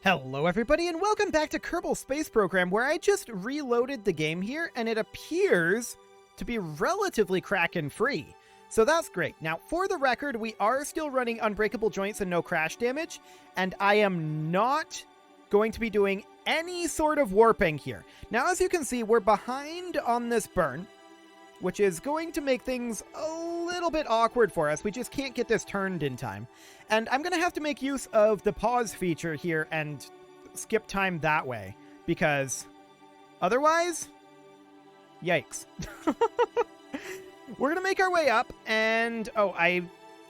Hello everybody and welcome back to Kerbal Space Program, where I just reloaded the game here and it appears to be relatively Kraken free. So that's great. Now for the record, we are still running unbreakable joints and no crash damage, and I am not going to be doing any sort of warping here. Now as you can see, we're behind on this burn, which is going to make things a little bit awkward for us. We just can't get this turned in time. And I'm going to have to make use of the pause feature here and skip time that way, because otherwise, yikes. We're going to make our way up, and oh, I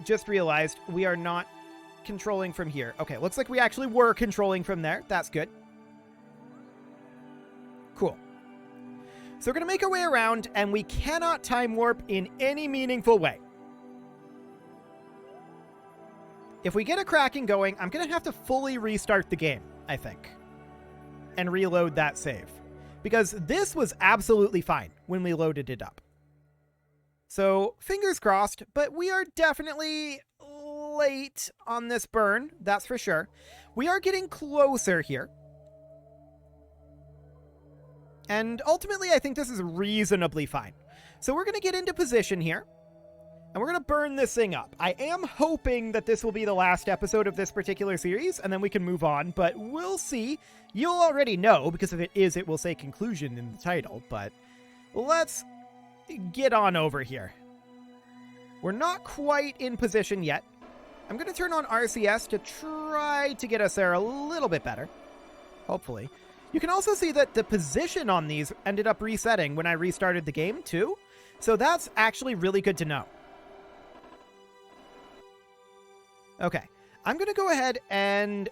just realized we are not controlling from here. Okay, looks like we actually were controlling from there. That's good. Cool. So we're going to make our way around, and we cannot time warp in any meaningful way. If we get a Kraken going, I'm going to have to fully restart the game, I think, and reload that save, because this was absolutely fine when we loaded it up. So fingers crossed, but we are definitely late on this burn, that's for sure. We are getting closer here. And ultimately, I think this is reasonably fine. So we're going to get into position here, and we're going to burn this thing up. I am hoping that this will be the last episode of this particular series, and then we can move on, but we'll see. You'll already know, because if it is, it will say conclusion in the title, but let's get on over here. We're not quite in position yet. I'm going to turn on RCS to try to get us there a little bit better, hopefully. You can also see that the position on these ended up resetting when I restarted the game, too. So that's actually really good to know. Okay, I'm going to go ahead and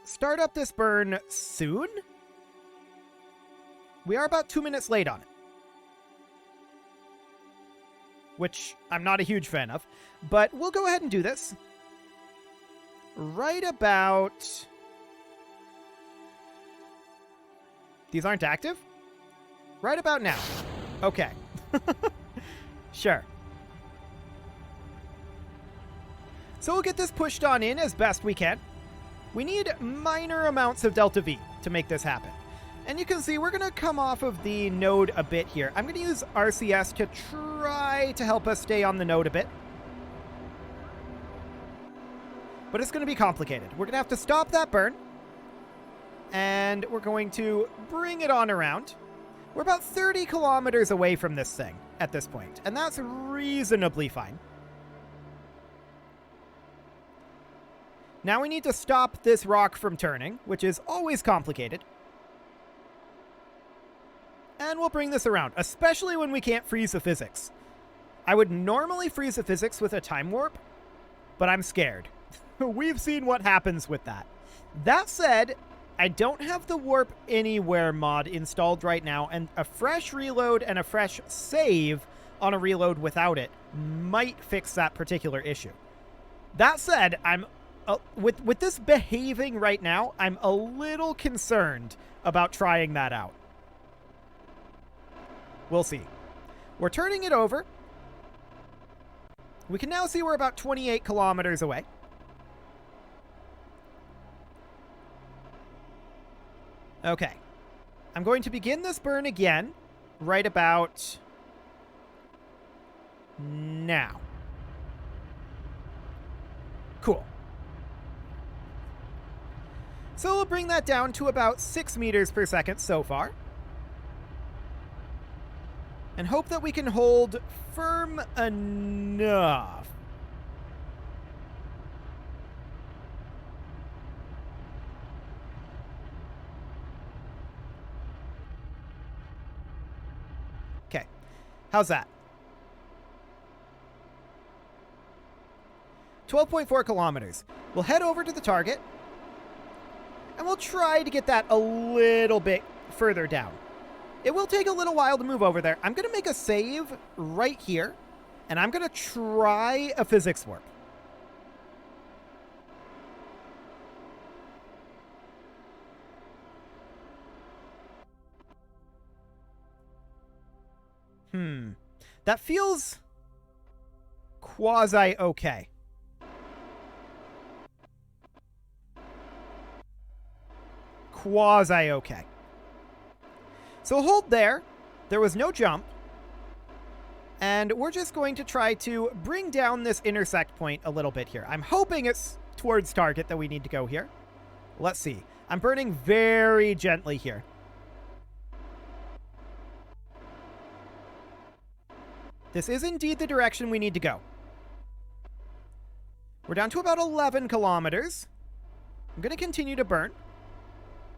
start up this burn soon. We are about 2 minutes late on it, which I'm not a huge fan of, but we'll go ahead and do this. Right about... These aren't active? Right about now. Okay. Sure. So we'll get this pushed on in as best we can. We need minor amounts of delta V to make this happen. And you can see we're going to come off of the node a bit here. I'm going to use RCS to try to help us stay on the node a bit. But it's going to be complicated. We're going to have to stop that burn. And we're going to bring it on around. We're about 30 kilometers away from this thing at this point, and that's reasonably fine. Now we need to stop this rock from turning, which is always complicated. And we'll bring this around, especially when we can't freeze the physics. I would normally freeze the physics with a time warp, but I'm scared. We've seen what happens with that. That said, I don't have the Warp Anywhere mod installed right now, and a fresh reload and a fresh save on a reload without it might fix that particular issue. That said, I'm with this behaving right now, I'm a little concerned about trying that out. We'll see. We're turning it over. We can now see we're about 28 kilometers away. Okay, I'm going to begin this burn again right about now. Cool. So we'll bring that down to about 6 meters per second so far. And hope that we can hold firm enough. Okay, how's that? 12.4 kilometers. We'll head over to the target, and we'll try to get that a little bit further down. It will take a little while to move over there. I'm going to make a save right here, and I'm going to try a physics warp. That feels quasi-okay. quasi-okay. So hold there. There was no jump. And we're just going to try to bring down this intersect point a little bit here. I'm hoping it's towards target that we need to go here. Let's see. I'm burning very gently here. This is indeed the direction we need to go. We're down to about 11 kilometers. I'm going to continue to burn.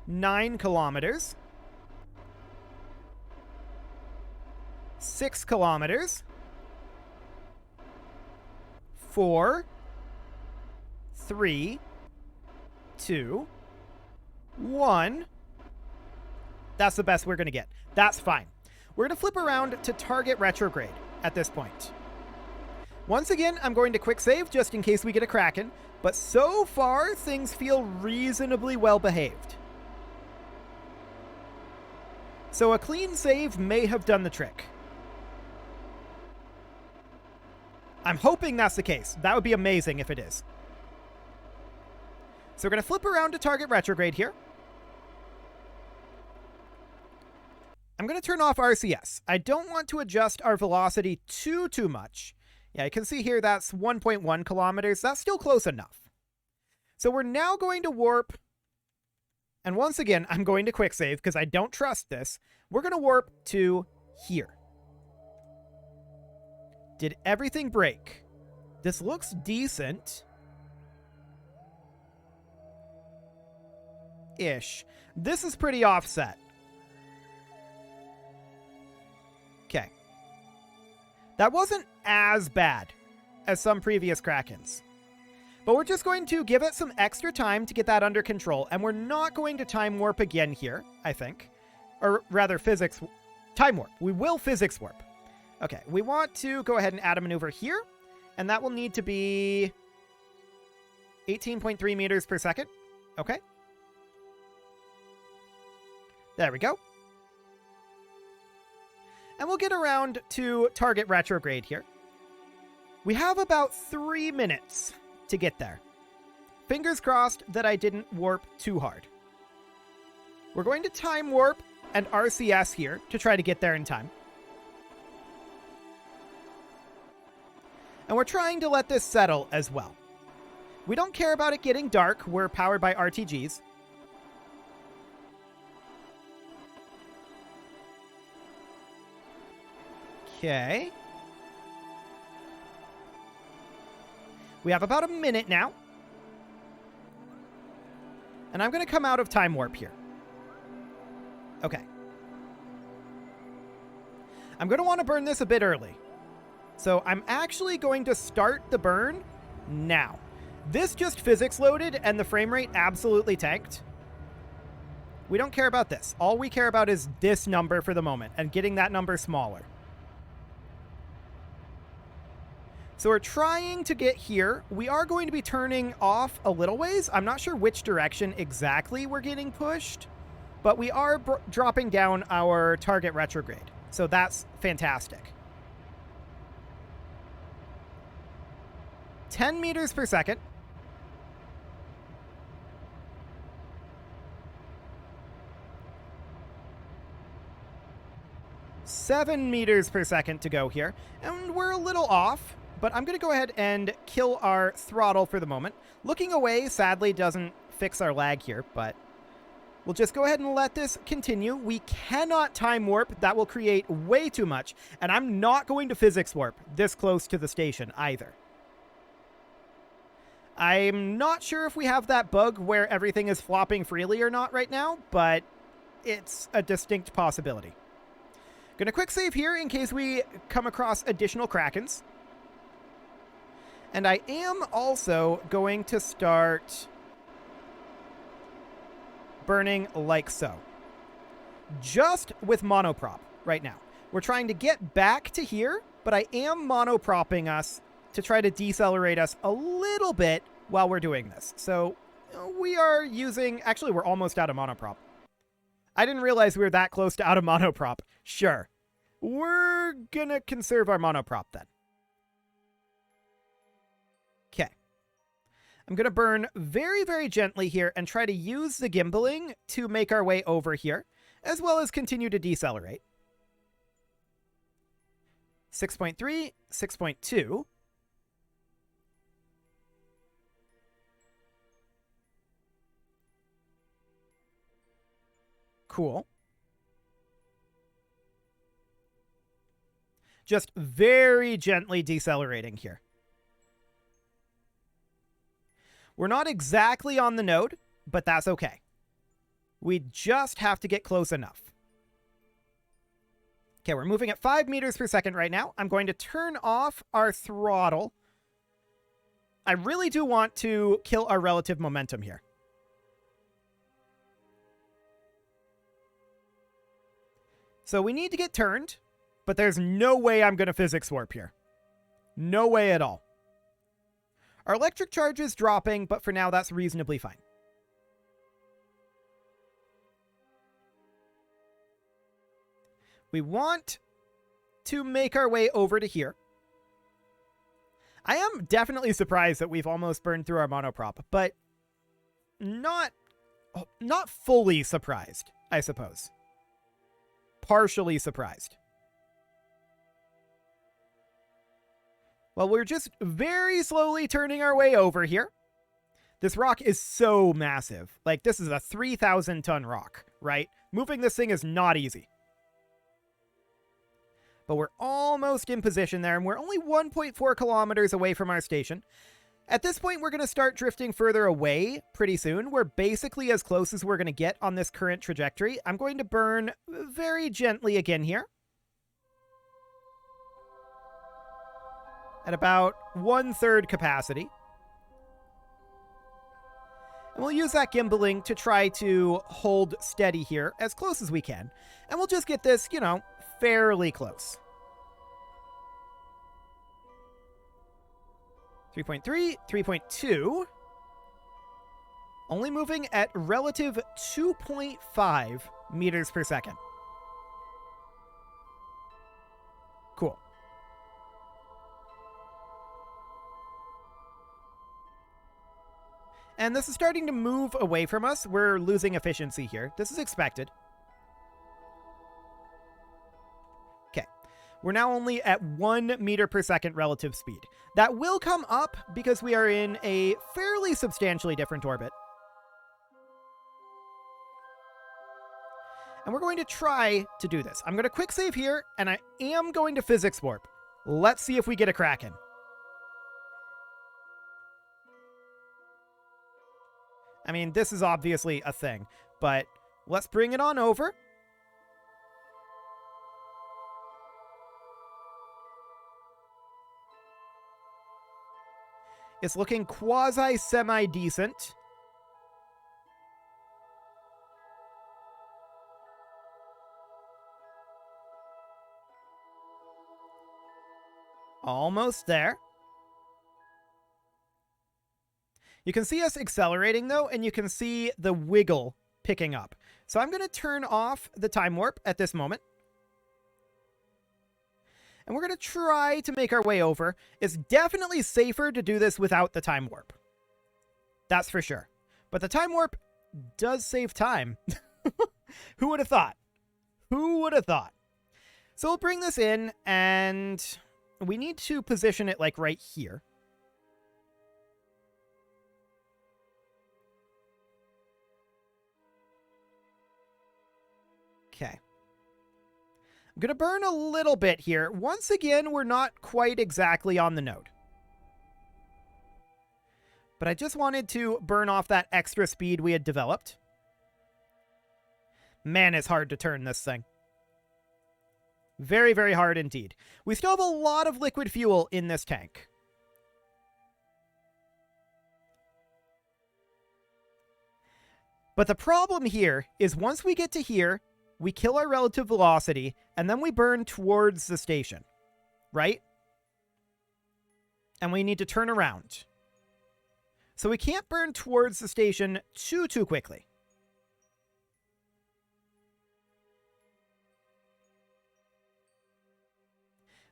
9 kilometers. 6 kilometers. 4, 3, 2, 1. That's the best we're going to get. That's fine. We're going to flip around to target retrograde at this point. Once again, I'm going to quick save just in case we get a Kraken, but so far things feel reasonably well behaved. So a clean save may have done the trick. I'm hoping that's the case. That would be amazing if it is. So we're going to flip around to target retrograde here. I'm going to turn off RCS. I don't want to adjust our velocity too much. Yeah, you can see here that's 1.1 kilometers. That's still close enough. So we're now going to warp. And once again, I'm going to quick save because I don't trust this. We're going to warp to here. Did everything break? This looks decent. Ish. This is pretty offset. Okay. That wasn't as bad as some previous Krakens. But we're just going to give it some extra time to get that under control. And we're not going to time warp again here, I think. Or rather, physics... Time warp. We will physics warp. Okay, we want to go ahead and add a maneuver here. And that will need to be 18.3 meters per second. Okay. There we go. And we'll get around to target retrograde here. We have about 3 minutes to get there. Fingers crossed that I didn't warp too hard. We're going to time warp and RCS here to try to get there in time. And we're trying to let this settle as well. We don't care about it getting dark. We're powered by RTGs. Okay. We have about a minute now. And I'm going to come out of time warp here. Okay. I'm going to want to burn this a bit early. So I'm actually going to start the burn now. This just physics loaded and the frame rate absolutely tanked. We don't care about this. All we care about is this number for the moment and getting that number smaller. So we're trying to get here. We are going to be turning off a little ways. I'm not sure which direction exactly we're getting pushed, but we are dropping down our target retrograde. So that's fantastic. 10 meters per second. Seven meters per second to go here. And we're a little off, but I'm going to go ahead and kill our throttle for the moment. Looking away, sadly, doesn't fix our lag here, but we'll just go ahead and let this continue. We cannot time warp. That will create way too much. And I'm not going to physics warp this close to the station either. I'm not sure if we have that bug where everything is flopping freely or not right now, but it's a distinct possibility. Gonna quick save here in case we come across additional Krakens. And I am also going to start burning like so. Just with monoprop right now. We're trying to get back to here, but I am monopropping us to try to decelerate us a little bit while we're doing this. So we are using... Actually, we're almost out of monoprop. I didn't realize we were that close to out of monoprop. Sure. We're gonna conserve our monoprop then. Okay. I'm going to burn very, very gently here and try to use the gimbaling to make our way over here, as well as continue to decelerate. 6.3, 6.2. Cool. Just very gently decelerating here. We're not exactly on the node, but that's okay. We just have to get close enough. Okay, we're moving at 5 meters per second right now. I'm going to turn off our throttle. I really do want to kill our relative momentum here. So we need to get turned, but there's no way I'm going to physics warp here. No way at all. Our electric charge is dropping, but for now that's reasonably fine. We want to make our way over to here. I am definitely surprised that we've almost burned through our monoprop, but not fully surprised, I suppose. Partially surprised. Well, we're just very slowly turning our way over here. This rock is so massive. Like, this is a 3,000-ton rock, right? Moving this thing is not easy. But we're almost in position there, and we're only 1.4 kilometers away from our station. At this point, we're going to start drifting further away pretty soon. We're basically as close as we're going to get on this current trajectory. I'm going to burn very gently again here. At about 1/3 capacity. And we'll use that gimbaling to try to hold steady here as close as we can. And we'll just get this, you know, fairly close. 3.3, 3.2. Only moving at relative 2.5 meters per second. Cool. And this is starting to move away from us. We're losing efficiency here. This is expected. Okay. We're now only at 1 meter per second relative speed. That will come up because we are in a fairly substantially different orbit. And we're going to try to do this. I'm going to quick save here, and I am going to physics warp. Let's see if we get a Kraken. I mean, this is obviously a thing, but let's bring it on over. It's looking quasi-semi-decent. Almost there. You can see us accelerating, though, and you can see the wiggle picking up. So I'm going to turn off the time warp at this moment. And we're going to try to make our way over. It's definitely safer to do this without the time warp. That's for sure. But the time warp does save time. Who would have thought? Who would have thought? So we'll bring this in, and we need to position it like right here. Okay. I'm going to burn a little bit here. Once again, we're not quite exactly on the node. But I just wanted to burn off that extra speed we had developed. Man, it's hard to turn this thing. Very, very hard indeed. We still have a lot of liquid fuel in this tank. But the problem here is once we get to here, we kill our relative velocity, and then we burn towards the station, right? And we need to turn around. So we can't burn towards the station too quickly.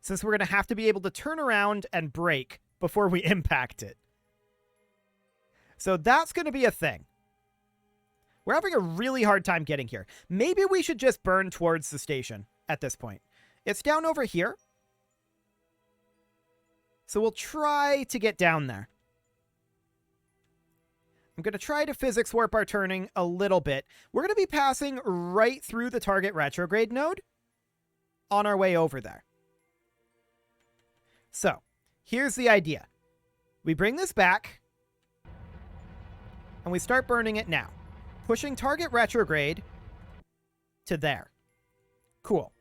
Since we're going to have to be able to turn around and brake before we impact it. So that's going to be a thing. We're having a really hard time getting here. Maybe we should just burn towards the station at this point. It's down over here. So we'll try to get down there. I'm going to try to physics warp our turning a little bit. We're going to be passing right through the target retrograde node on our way over there. So, here's the idea. We bring this back, and we start burning it now. Pushing target retrograde to there. Cool.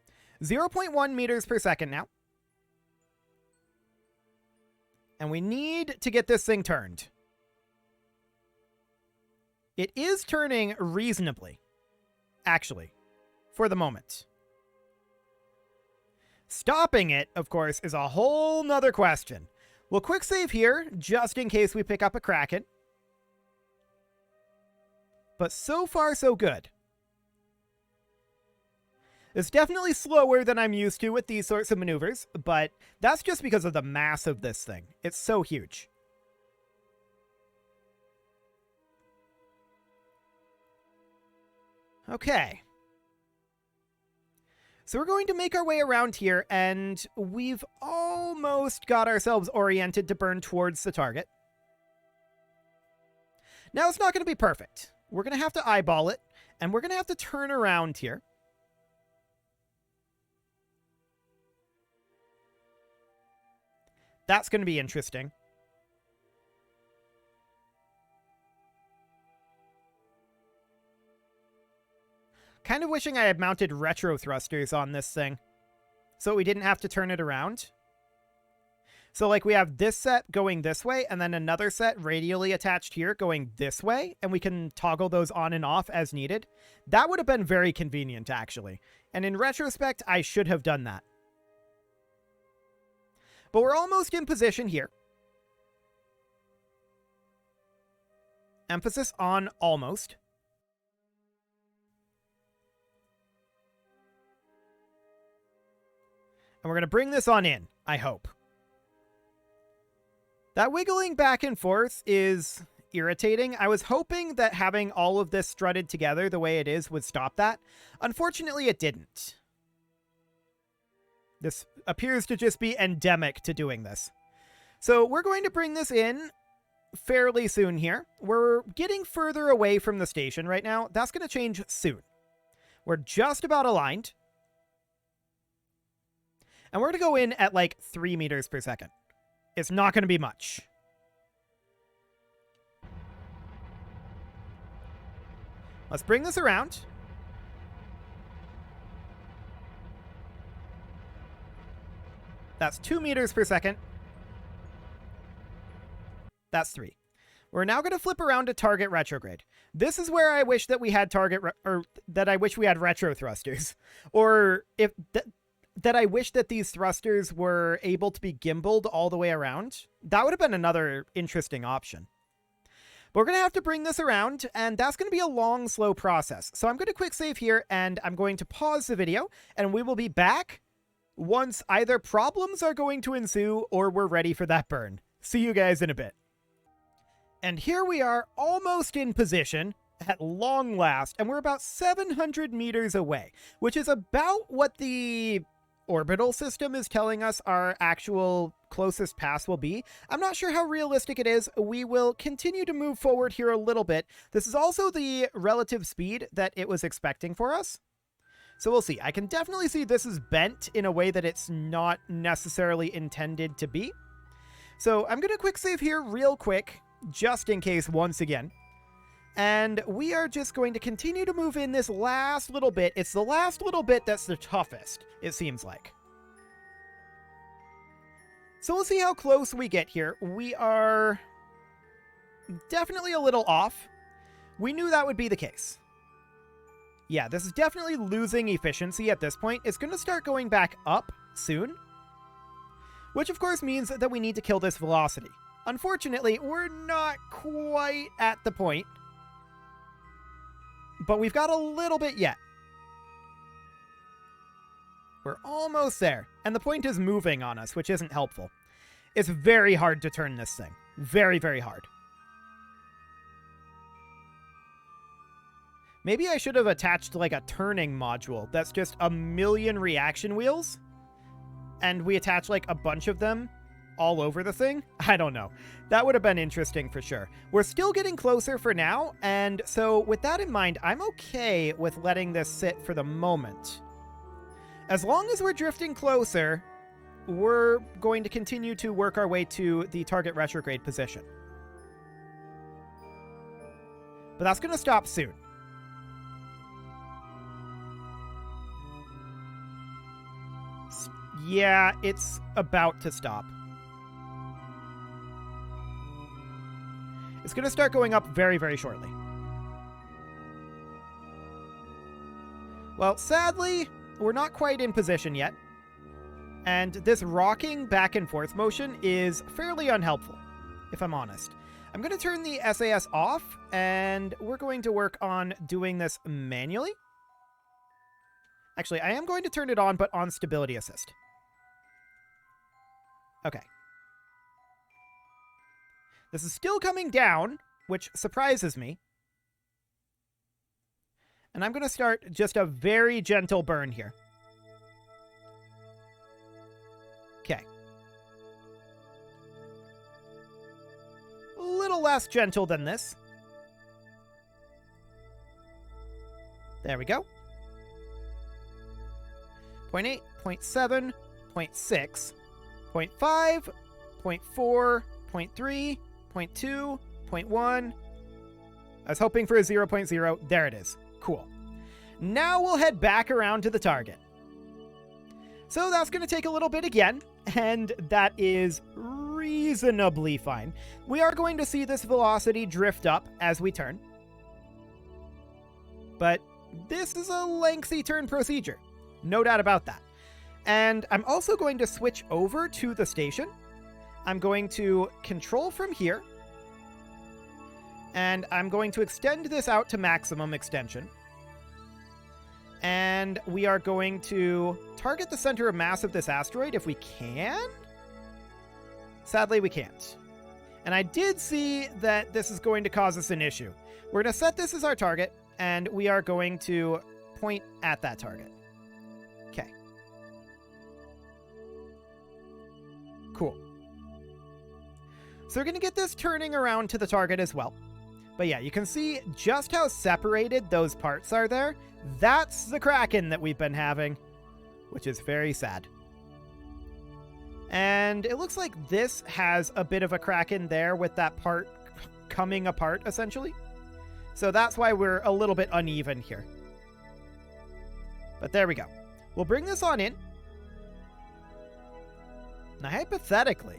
0.1 meters per second now. And we need to get this thing turned. It is turning reasonably, actually, for the moment. Stopping it, of course, is a whole nother question. We'll quick save here, just in case we pick up a Kraken. But so far, so good. It's definitely slower than I'm used to with these sorts of maneuvers, but that's just because of the mass of this thing. It's so huge. Okay. So we're going to make our way around here, and we've almost got ourselves oriented to burn towards the target. Now, it's not going to be perfect. We're going to have to eyeball it, and we're going to have to turn around here. That's going to be interesting. Kind of wishing I had mounted retro thrusters on this thing, so we didn't have to turn it around. So, like, we have this set going this way, and then another set radially attached here going this way, and we can toggle those on and off as needed. That would have been very convenient, actually. And in retrospect, I should have done that. But we're almost in position here. Emphasis on almost. And we're going to bring this on in, I hope. That wiggling back and forth is irritating. I was hoping that having all of this strutted together the way it is would stop that. Unfortunately, it didn't. This appears to just be endemic to doing this. So we're going to bring this in fairly soon here. We're getting further away from the station right now. That's going to change soon. We're just about aligned. And we're going to go in at like 3 meters per second. It's not going to be much. Let's bring this around. That's 2 meters per second. That's 3. We're now going to flip around to target retrograde. This is where I wish that we had I wish we had retro thrusters, or if that I wish that these thrusters were able to be gimbaled all the way around. That would have been another interesting option. But we're going to have to bring this around, and that's going to be a long, slow process. So I'm going to quick save here, and I'm going to pause the video, and we will be back once either problems are going to ensue or we're ready for that burn. See you guys in a bit. And here we are, almost in position at long last, and we're about 700 meters away, which is about what the orbital system is telling us our actual closest pass will be. I'm not sure how realistic it is. We will continue to move forward here a little bit. This is also the relative speed that it was expecting for us. So we'll see. I can definitely see this is bent in a way that it's not necessarily intended to be. So I'm going to quick save here real quick, just in case once again. And we are just going to continue to move in this last little bit. It's the last little bit that's the toughest, it seems like. So we'll see how close we get here. We are definitely a little off. We knew that would be the case. Yeah, this is definitely losing efficiency at this point. It's going to start going back up soon, which of course means that we need to kill this velocity. Unfortunately, we're not quite at the point, but we've got a little bit yet. We're almost there, and the point is moving on us, which isn't helpful. It's very hard to turn this thing. Very, very hard. Maybe I should have attached like a turning module that's just a million reaction wheels, and we attach like a bunch of them all over the thing. I don't know. That would have been interesting for sure. We're still getting closer for now, and so with that in mind, I'm okay with letting this sit for the moment. As long as we're drifting closer, we're going to continue to work our way to the target retrograde position. But that's going to stop soon. Yeah, it's about to stop. It's going to start going up very, very shortly. Well, sadly, we're not quite in position yet. And this rocking back and forth motion is fairly unhelpful, if I'm honest. I'm going to turn the SAS off, and we're going to work on doing this manually. Actually, I am going to turn it on, but on stability assist. Okay. This is still coming down, which surprises me. And I'm going to start just a very gentle burn here. Okay. A little less gentle than this. There we go. 0.8, 0.7, 0.6, 0.5, 0.4, 0.3, 0.2, 0.1. I was hoping for a 0.0. There it is. Cool. Now we'll head back around to the target. So that's going to take a little bit again, and that is reasonably fine. We are going to see this velocity drift up as we turn. But this is a lengthy turn procedure. No doubt about that. And I'm also going to switch over to the station. I'm going to control from here. And I'm going to extend this out to maximum extension. And we are going to target the center of mass of this asteroid if we can. Sadly, we can't. And I did see that this is going to cause us an issue. We're going to set this as our target, and we are going to point at that target. Okay. Cool. So we're going to get this turning around to the target as well. But yeah, you can see just how separated those parts are there. That's the Kraken that we've been having, which is very sad. And it looks like this has a bit of a Kraken there with that part coming apart, essentially. So that's why we're a little bit uneven here. But there we go. We'll bring this on in. Now, hypothetically,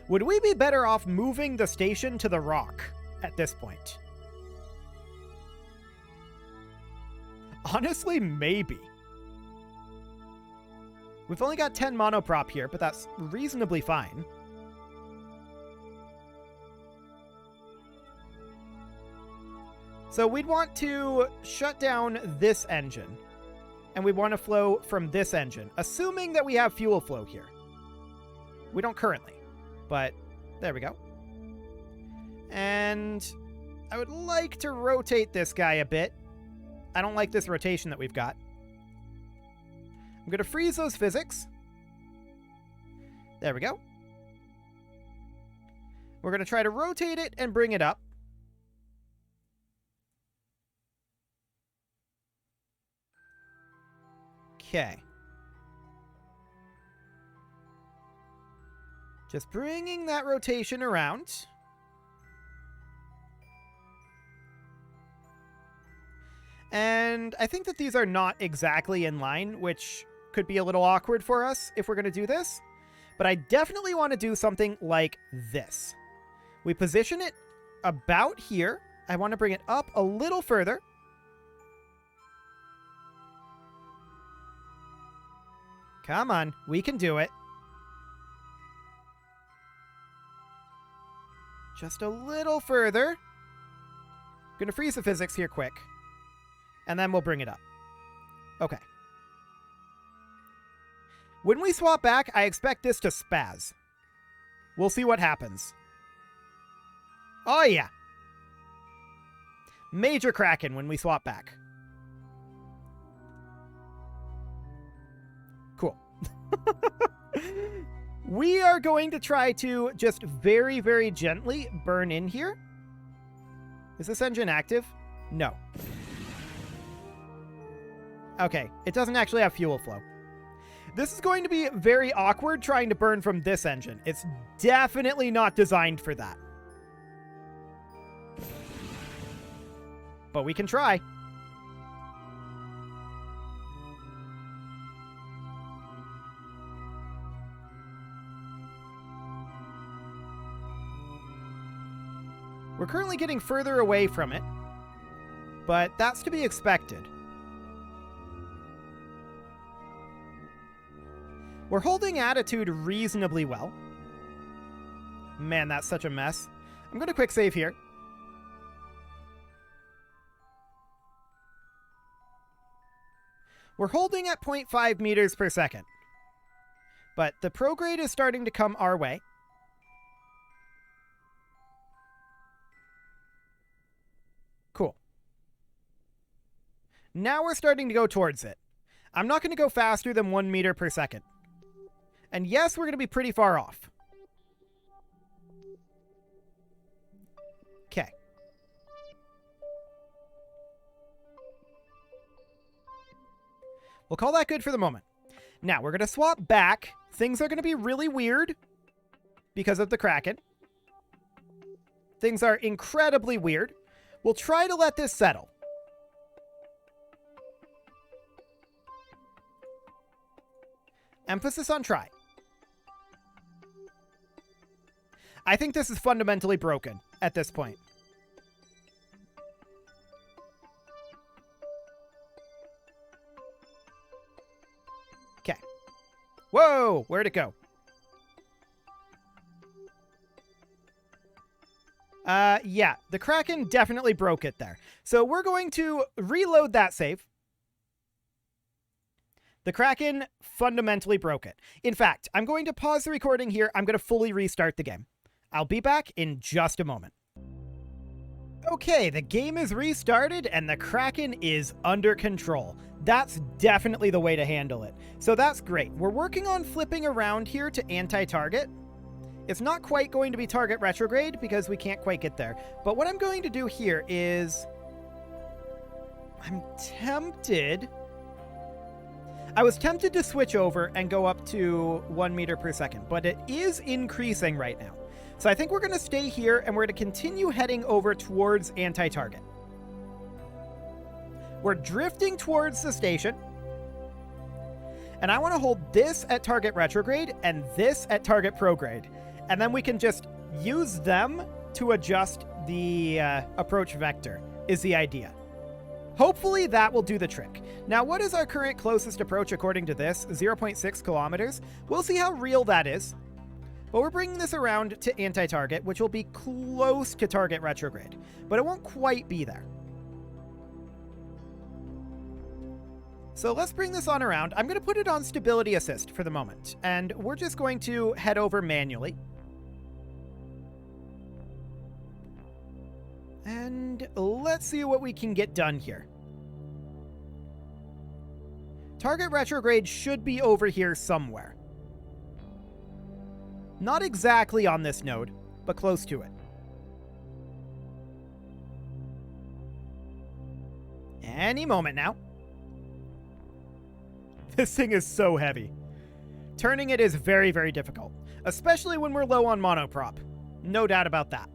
would we be better off moving the station to the rock at this point? Honestly, maybe. We've only got 10 monoprop here, but that's reasonably fine. So we'd want to shut down this engine, and we want to flow from this engine, assuming that we have fuel flow here. We don't currently, but there we go. And I would like to rotate this guy a bit. I don't like this rotation that we've got. I'm going to freeze those physics. There we go. We're going to try to rotate it and bring it up. Okay. Just bringing that rotation around. And I think that these are not exactly in line, which could be a little awkward for us if we're going to do this. But I definitely want to do something like this. We position it about here. I want to bring it up a little further. Come on, we can do it. Just a little further. Gonna freeze the physics here quick. And then we'll bring it up. Okay. When we swap back, I expect this to spaz. We'll see what happens. Oh yeah. Major Kraken when we swap back. Cool. We are going to try to just very, very gently burn in here. Is this engine active? No. Okay, it doesn't actually have fuel flow. This is going to be very awkward trying to burn from this engine. It's definitely not designed for that. But we can try. We're currently getting further away from it, but that's to be expected. We're holding attitude reasonably well. Man, that's such a mess. I'm going to quick save here. We're holding at 0.5 meters per second. But the prograde is starting to come our way. Cool. Now we're starting to go towards it. I'm not going to go faster than 1 meter per second. And yes, we're going to be pretty far off. Okay. We'll call that good for the moment. Now, we're going to swap back. Things are going to be really weird because of the Kraken. Things are incredibly weird. We'll try to let this settle. Emphasis on try. I think this is fundamentally broken at this point. Okay. Whoa! Where'd it go? Yeah, the Kraken definitely broke it there. So we're going to reload that save. The Kraken fundamentally broke it. In fact, I'm going to pause the recording here. I'm going to fully restart the game. I'll be back in just a moment. Okay, the game is restarted and the Kraken is under control. That's definitely the way to handle it. So that's great. We're working on flipping around here to anti-target. It's not quite going to be target retrograde because we can't quite get there. But what I'm going to do here is... I was tempted to switch over and go up to 1 meter per second, but it is increasing right now. So I think we're going to stay here and we're going to continue heading over towards anti-target. We're drifting towards the station. And I want to hold this at target retrograde and this at target prograde. And then we can just use them to adjust the approach vector, is the idea. Hopefully that will do the trick. Now, what is our current closest approach according to this? 0.6 kilometers. We'll see how real that is. But we're bringing this around to anti-target, which will be close to target retrograde. But it won't quite be there. So let's bring this on around. I'm going to put it on stability assist for the moment. And we're just going to head over manually. And let's see what we can get done here. Target retrograde should be over here somewhere. Not exactly on this node, but close to it. Any moment now. This thing is so heavy. Turning it is very, very difficult, especially when we're low on monoprop. No doubt about that.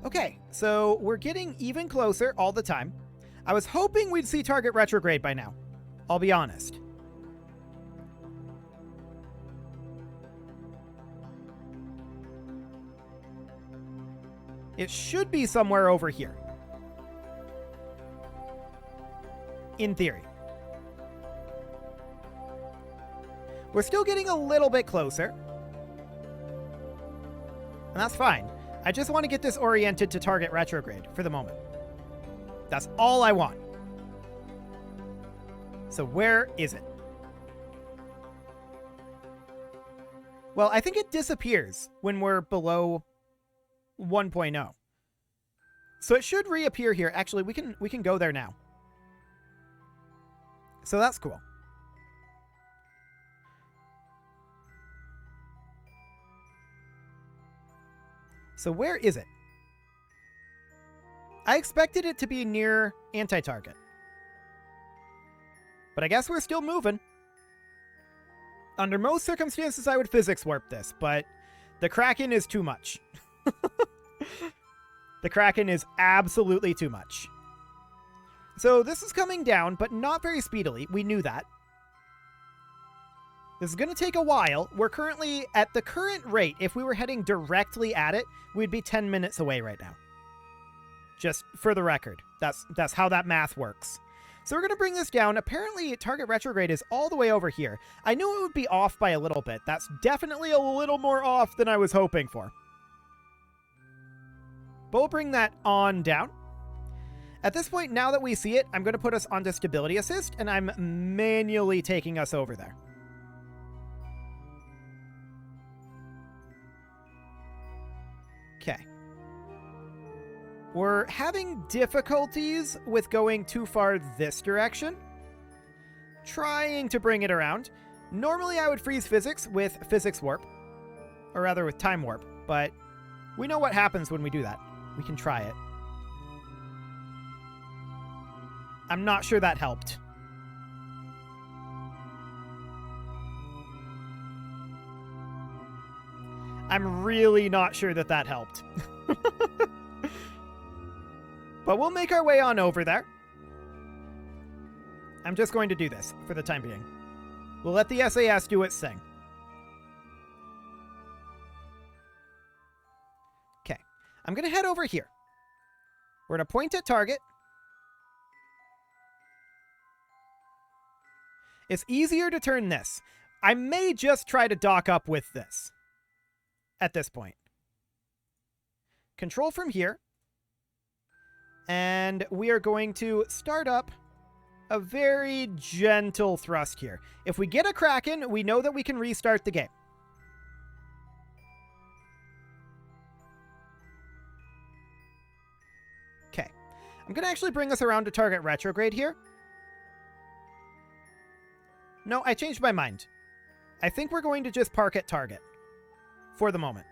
Okay, so we're getting even closer all the time. I was hoping we'd see target retrograde by now. I'll be honest. It should be somewhere over here. In theory. We're still getting a little bit closer. And that's fine. I just want to get this oriented to target retrograde for the moment. That's all I want. So where is it? Well, I think it disappears when we're below 1.0. So it should reappear here. Actually, we can go there now. So that's cool. So where is it? I expected it to be near anti-target. But I guess we're still moving. Under most circumstances, I would physics warp this, but the Kraken is too much. The Kraken is absolutely too much. So this is coming down, but not very speedily. We knew that. This is going to take a while. We're currently, at the current rate, if we were heading directly at it, we'd be 10 minutes away right now. Just for the record. That's how that math works. So we're going to bring this down. Apparently, target retrograde is all the way over here. I knew it would be off by a little bit. That's definitely a little more off than I was hoping for. But we'll bring that on down. At this point, now that we see it, I'm going to put us onto stability assist, and I'm manually taking us over there. Okay. We're having difficulties with going too far this direction. Trying to bring it around. Normally I would freeze physics with physics warp. Or rather with time warp. But we know what happens when we do that. We can try it. I'm not sure that helped. I'm really not sure that that helped. But we'll make our way on over there. I'm just going to do this for the time being. We'll let the SAS do its thing. Okay. I'm going to head over here. We're going to point at target. It's easier to turn this. I may just try to dock up with this at this point. Control from here. And we are going to start up a very gentle thrust here. If we get a Kraken, we know that we can restart the game. Okay. I'm going to actually bring us around to target retrograde here. No, I changed my mind. I think we're going to just park at target for the moment.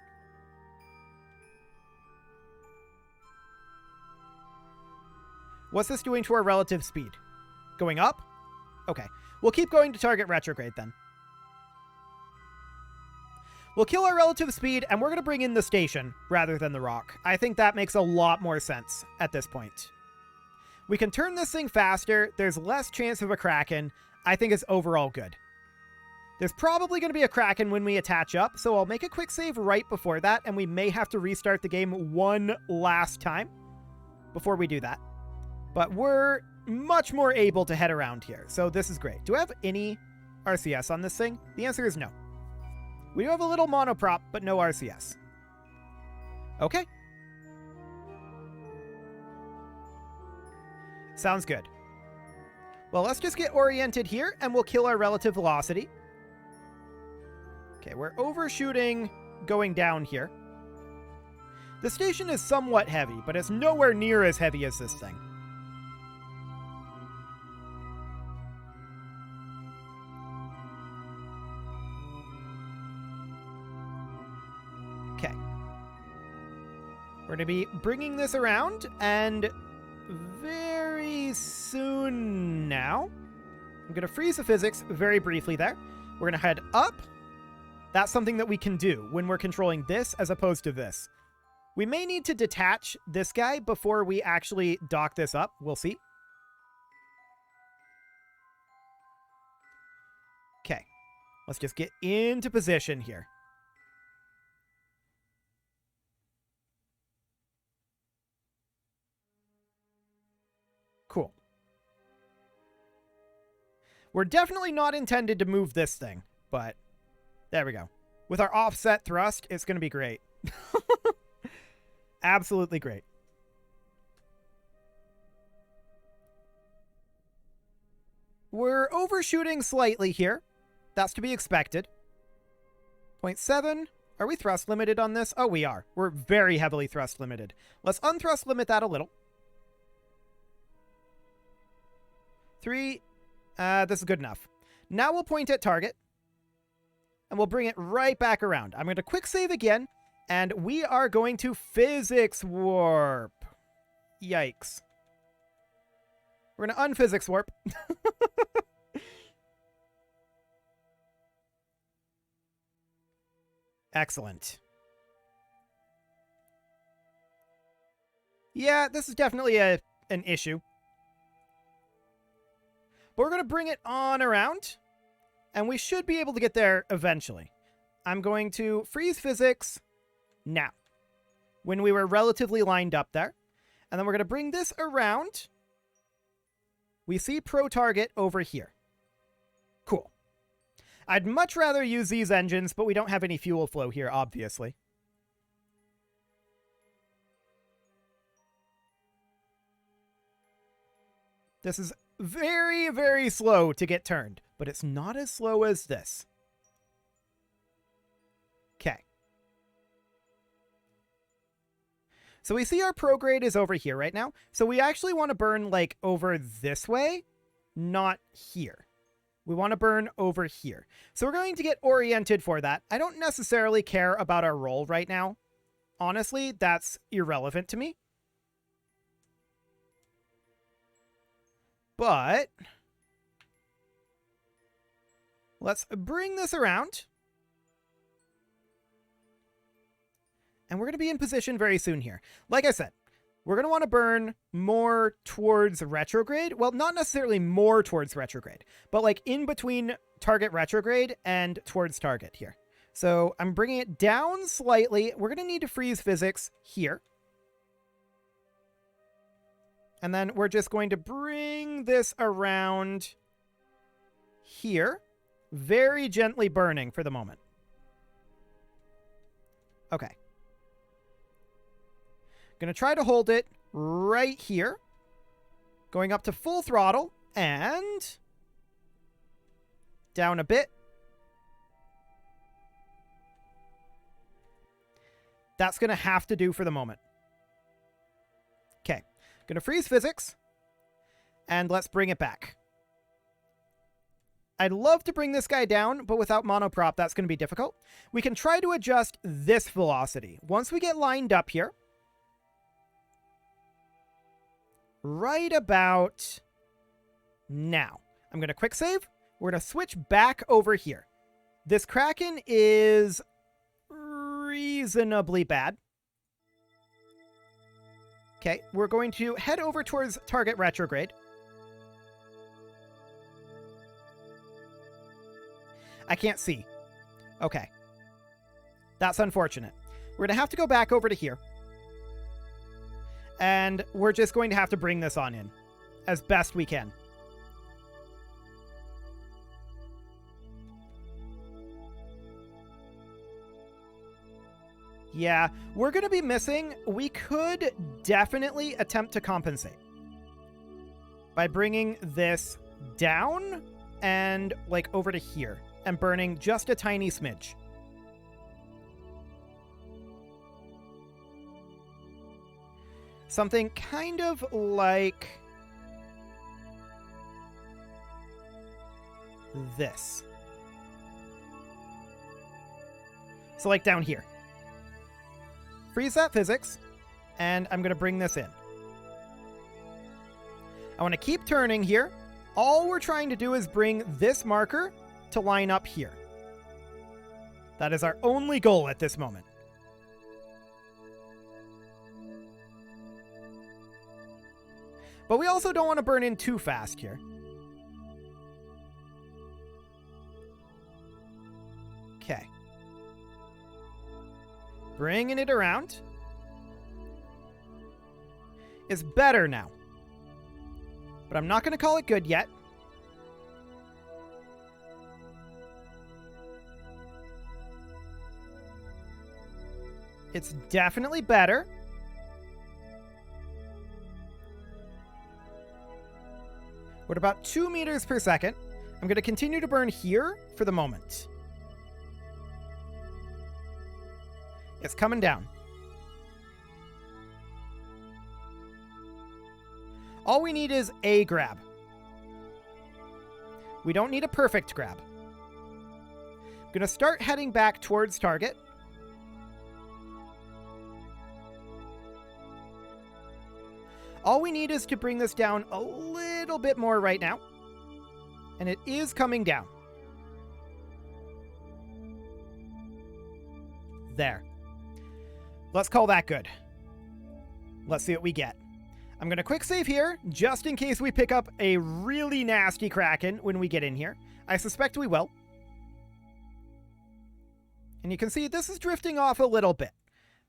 What's this doing to our relative speed? Going up? Okay. We'll keep going to target retrograde then. We'll kill our relative speed, and we're going to bring in the station rather than the rock. I think that makes a lot more sense at this point. We can turn this thing faster. There's less chance of a Kraken. I think it's overall good. There's probably going to be a Kraken when we attach up, so I'll make a quick save right before that, and we may have to restart the game one last time before we do that. But we're much more able to head around here, so this is great. Do I have any RCS on this thing? The answer is no. We do have a little monoprop, but no RCS. Okay. Sounds good. Well, let's just get oriented here, and we'll kill our relative velocity. Okay, we're overshooting going down here. The station is somewhat heavy, but it's nowhere near as heavy as this thing. Okay. We're going to be bringing this around, and very soon now, I'm going to freeze the physics very briefly there. We're going to head up. That's something that we can do when we're controlling this as opposed to this. We may need to detach this guy before we actually dock this up. We'll see. Okay. Let's just get into position here. Cool. We're definitely not intended to move this thing, but there we go. With our offset thrust, it's going to be great. Absolutely great. We're overshooting slightly here. That's to be expected. 0.7. Are we thrust limited on this? Oh, we are. We're very heavily thrust limited. Let's unthrust limit that a little. 3. This is good enough. Now we'll point at target. And we'll bring it right back around. I'm going to quick save again. And we are going to physics warp. Yikes. We're going to unphysics warp. Excellent. Yeah, this is definitely an issue. But we're going to bring it on around. And we should be able to get there eventually. I'm going to freeze physics now. When we were relatively lined up there. And then we're going to bring this around. We see pro target over here. Cool. I'd much rather use these engines, but we don't have any fuel flow here, obviously. This is very, very slow to get turned, but it's not as slow as this. Okay. So we see our prograde is over here right now. So we actually want to burn like over this way, not here. We want to burn over here. So we're going to get oriented for that. I don't necessarily care about our roll right now. Honestly, that's irrelevant to me. But let's bring this around. And we're going to be in position very soon here. Like I said, we're going to want to burn more towards retrograde. Well, not necessarily more towards retrograde, but like in between target retrograde and towards target here. So I'm bringing it down slightly. We're going to need to freeze physics here. And then we're just going to bring this around here. Very gently burning for the moment. Okay. Going to try to hold it right here. Going up to full throttle and down a bit. That's going to have to do for the moment. Okay. Going to freeze physics. And let's bring it back. I'd love to bring this guy down, but without monoprop, that's going to be difficult. We can try to adjust this velocity. Once we get lined up here, right about now, I'm going to quick save. We're going to switch back over here. This Kraken is reasonably bad. Okay, we're going to head over towards target retrograde. I can't see. Okay. That's unfortunate. We're going to have to go back over to here. And we're just going to have to bring this on in as best we can. Yeah, we're going to be missing. We could definitely attempt to compensate by bringing this down and like over to here and burning just a tiny smidge. Something kind of like this. So like down here. Freeze that physics, and I'm going to bring this in. I want to keep turning here. All we're trying to do is bring this marker to line up here. That is our only goal at this moment. But we also don't want to burn in too fast here. Okay. Bringing it around. It's better now. But I'm not going to call it good yet. It's definitely better. We're at about 2 meters per second. I'm going to continue to burn here for the moment. It's coming down. All we need is a grab. We don't need a perfect grab. I'm going to start heading back towards target. All we need is to bring this down a little bit more right now. And it is coming down. There. Let's call that good. Let's see what we get. I'm going to quick save here, just in case we pick up a really nasty Kraken when we get in here. I suspect we will. And you can see this is drifting off a little bit.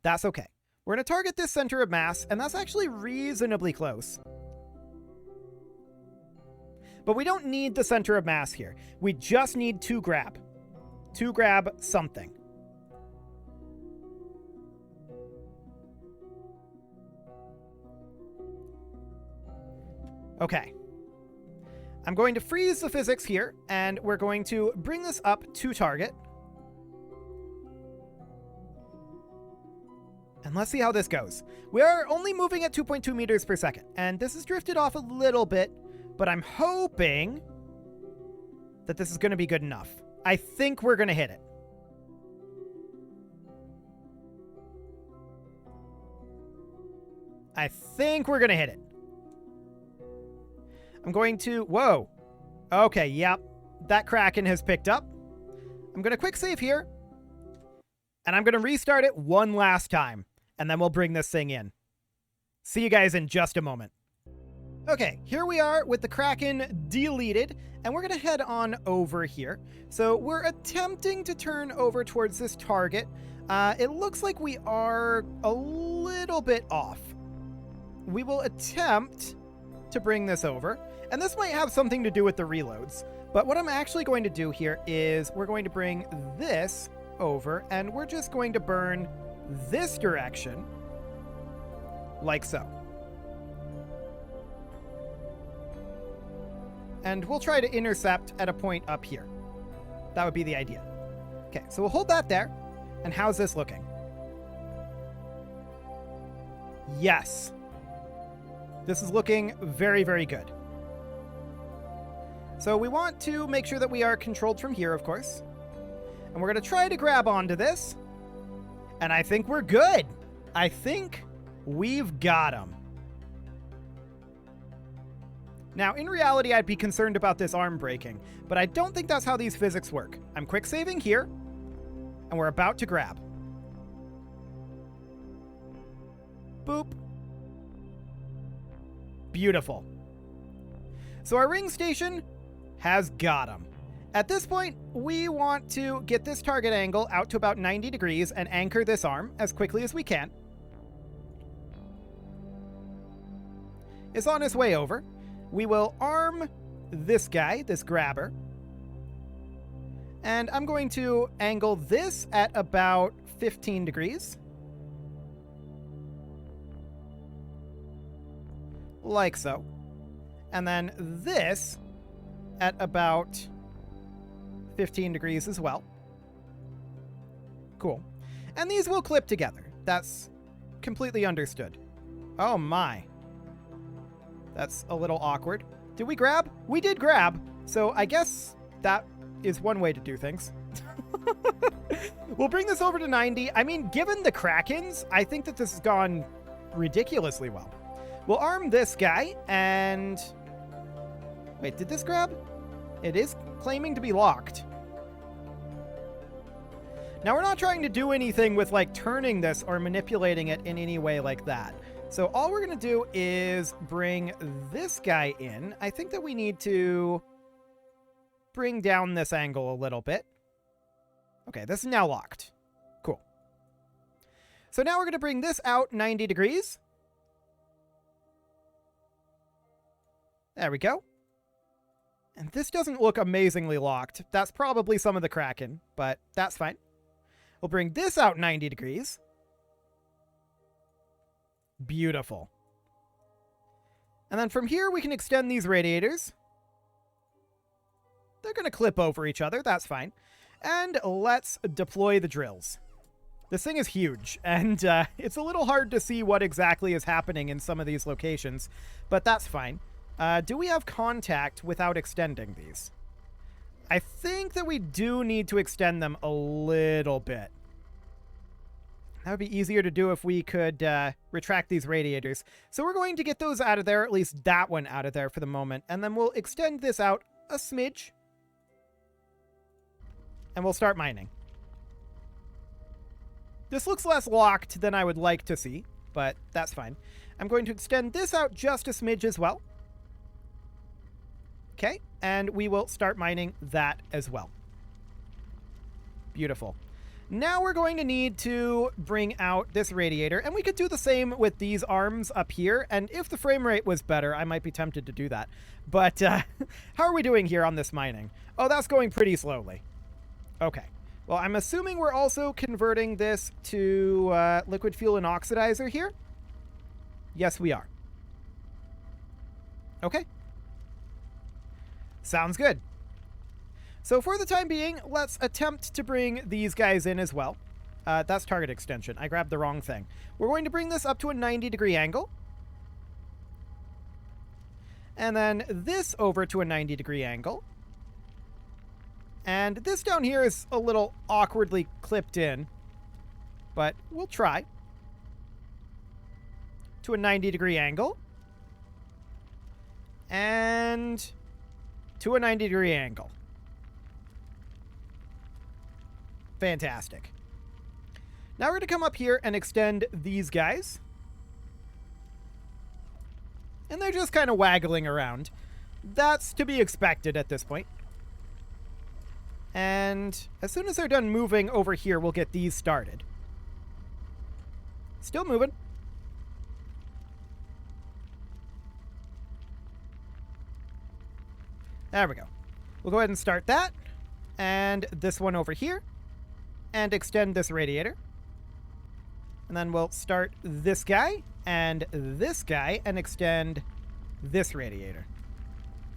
That's okay. We're going to target this center of mass, and that's actually reasonably close. But we don't need the center of mass here. We just need to grab. To grab something. Okay. I'm going to freeze the physics here, and we're going to bring this up to target. And let's see how this goes. We are only moving at 2.2 meters per second, and this has drifted off a little bit, but I'm hoping that this is going to be good enough. I think we're going to hit it. I think we're going to hit it. I'm going to... Whoa. Okay, yep. That Kraken has picked up. I'm going to quick save here. And I'm going to restart it one last time. And then we'll bring this thing in. See you guys in just a moment. Okay, here we are with the Kraken deleted. And we're going to head on over here. So we're attempting to turn over towards this target. It looks like we are a little bit off. We will attempt to bring this over. And this might have something to do with the reloads. But what I'm actually going to do here is we're going to bring this over, and we're just going to burn this direction, like so. And we'll try to intercept at a point up here. That would be the idea. Okay, so we'll hold that there. And how's this looking? Yes. This is looking very, very good. So we want to make sure that we are controlled from here, of course. And we're going to try to grab onto this. And I think we're good. I think we've got him. Now, in reality, I'd be concerned about this arm breaking, but I don't think that's how these physics work. I'm quick saving here, and we're about to grab. Boop. Beautiful. So our ring station has got him. At this point, we want to get this target angle out to about 90 degrees and anchor this arm as quickly as we can. It's on its way over. We will arm this guy, this grabber. And I'm going to angle this at about 15 degrees. Like so. And then this at about 15 degrees as well. Cool. And these will clip together. That's completely understood. Oh my. That's a little awkward. Did we grab? We did grab. So I guess that is one way to do things. We'll bring this over to 90. I mean, given the Krakens, I think that this has gone ridiculously well. We'll arm this guy and... Wait, did this grab? It is claiming to be locked. Now, we're not trying to do anything with, like, turning this or manipulating it in any way like that. So all we're going to do is bring this guy in. I think that we need to bring down this angle a little bit. Okay, this is now locked. Cool. So now we're going to bring this out 90 degrees. There we go. And this doesn't look amazingly locked. That's probably some of the Kraken, but that's fine. We'll bring this out 90 degrees. Beautiful. And then from here, we can extend these radiators. They're going to clip over each other. That's fine. And let's deploy the drills. This thing is huge, and it's a little hard to see what exactly is happening in some of these locations, but that's fine. Do we have contact without extending these? I think that we do need to extend them a little bit. That would be easier to do if we could retract these radiators. So we're going to get those out of there, at least that one out of there for the moment, and then we'll extend this out a smidge, and we'll start mining. This looks less locked than I would like to see, but that's fine. I'm going to extend this out just a smidge as well. Okay, and we will start mining that as well. Beautiful. Now we're going to need to bring out this radiator, and we could do the same with these arms up here, and if the frame rate was better, I might be tempted to do that. But how are we doing here on this mining? Oh, that's going pretty slowly. Okay. Well, I'm assuming we're also converting this to liquid fuel and oxidizer here. Yes, we are. Okay. Sounds good. So for the time being, let's attempt to bring these guys in as well. That's target extension. I grabbed the wrong thing. We're going to bring this up to a 90-degree angle. And then this over to a 90-degree angle. And this down here is a little awkwardly clipped in, but we'll try. To a 90-degree angle. And to a 90-degree angle. Fantastic. Now we're going to come up here and extend these guys. And they're just kind of waggling around. That's to be expected at this point. And as soon as they're done moving over here, we'll get these started. Still moving. There we go. We'll go ahead and start that. And this one over here. And extend this radiator. And then we'll start this guy and extend this radiator.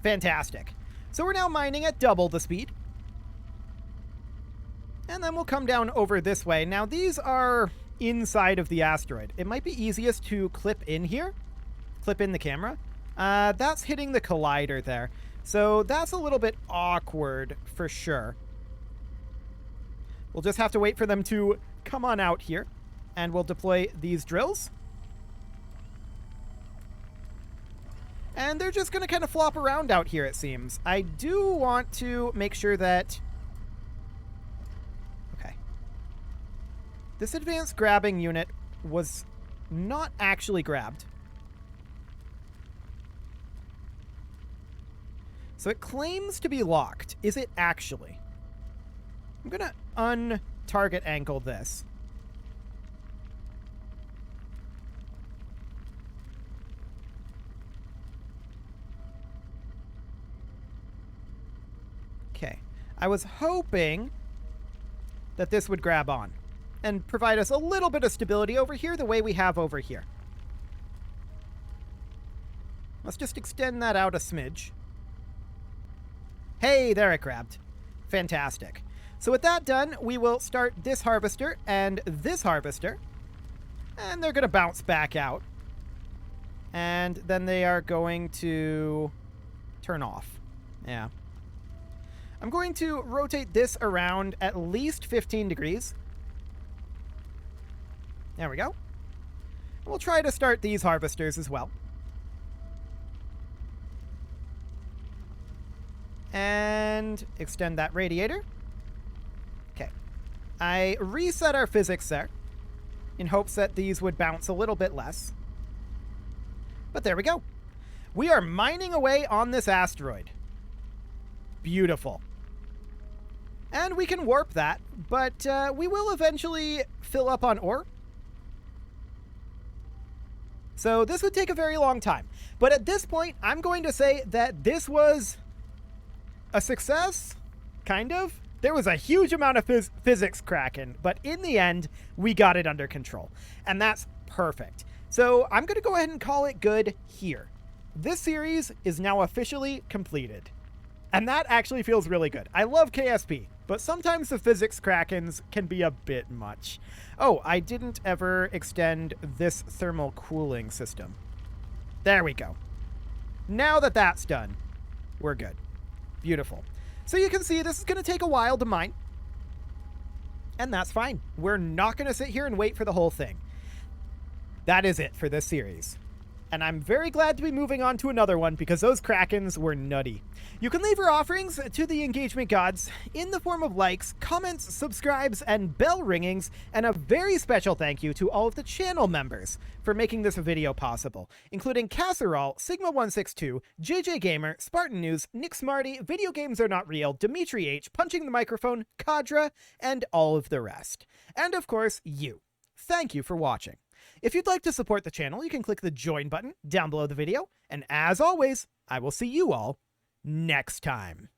Fantastic. So we're now mining at double the speed. And then we'll come down over this way. Now, these are inside of the asteroid. It might be easiest to clip in here. Clip in the camera. That's hitting the collider there. So that's a little bit awkward for sure. We'll just have to wait for them to come on out here. And we'll deploy these drills. And they're just going to kind of flop around out here, it seems. I do want to make sure that... This advanced grabbing unit was not actually grabbed. So it claims to be locked. Is it actually? I'm going to un-target angle this. Okay. I was hoping that this would grab on and provide us a little bit of stability over here the way we have over here. Let's just extend that out a smidge. Hey, there it grabbed. Fantastic. So with that done, we will start this harvester and this harvester. And they're going to bounce back out. And then they are going to turn off. Yeah. I'm going to rotate this around at least 15 degrees. There we go. We'll try to start these harvesters as well. And extend that radiator. Okay. I reset our physics there in hopes that these would bounce a little bit less. But there we go. We are mining away on this asteroid. Beautiful. And we can warp that, but we will eventually fill up on ore. So this would take a very long time. But at this point, I'm going to say that this was a success, kind of. There was a huge amount of physics cracking, but in the end, we got it under control. And that's perfect. So I'm going to go ahead and call it good here. This series is now officially completed. And that actually feels really good. I love KSP, but sometimes the physics Krakens can be a bit much. Oh, I didn't ever extend this thermal cooling system. There we go. Now that that's done, we're good. Beautiful. So you can see this is going to take a while to mine. And that's fine. We're not going to sit here and wait for the whole thing. That is it for this series. And I'm very glad to be moving on to another one because those Krakens were nutty. You can leave your offerings to the engagement gods in the form of likes, comments, subscribes, and bell ringings, and a very special thank you to all of the channel members for making this video possible, including Casserole, Sigma162, JJ Gamer, Spartan News, Nick Smarty, Video Games Are Not Real, Dimitri H, Punching the Microphone, Kadra, and all of the rest. And of course, you. Thank you for watching. If you'd like to support the channel, you can click the join button down below the video. And as always, I will see you all next time.